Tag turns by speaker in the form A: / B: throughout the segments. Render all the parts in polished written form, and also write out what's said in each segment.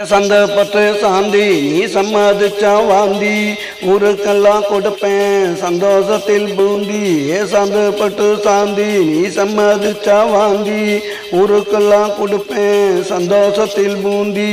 A: சந்தப்பட்டு சாந்தி நீ சம்மதிச்சா வாந்தி ஊருக்கெல்லாம் கொடுப்பேன் சந்தோஷத்தில் பூந்தி. சந்தப்பட்டு சாந்தி நீ சம்மதிச்சா வாந்தி ஊருக்கெல்லாம் கொடுப்பேன் சந்தோஷத்தில் பூந்தி.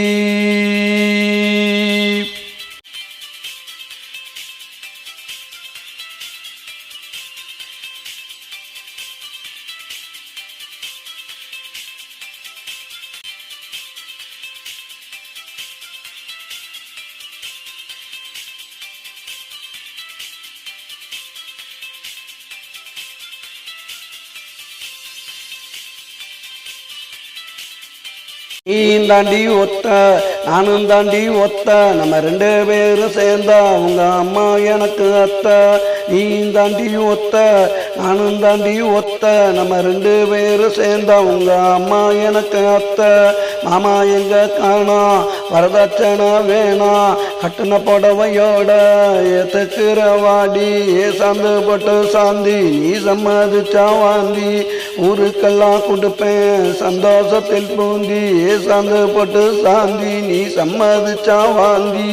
A: நீ தாண்டி ஒத்த நானும் தாண்டி ஒத்த நம்ம 2 பேரும் சேர்ந்தா உங்க அம்மா எனக்கு அத்தை. நீ தாண்டி ஒத்த நானும் தாண்டி ஒத்த நம்ம 2 பேரும் சேர்ந்தா உங்க அம்மா எனக்கு அத்தை. மாமா எங்க காணோம் வரதட்சணை வேணாம் கட்டுன புடவையோட ஏத்துக்கிற வாடி. சந்தப்பட்டு சாந்தி நீ சம்மதிச்சா வாந்தி ஊருக்கெல்லாம் கொடுப்பேன் சந்தோஷத்தில் பூந்தி. சந்தப்பட்டு சாந்தி நீ சம்மதிச்சா வாந்தி.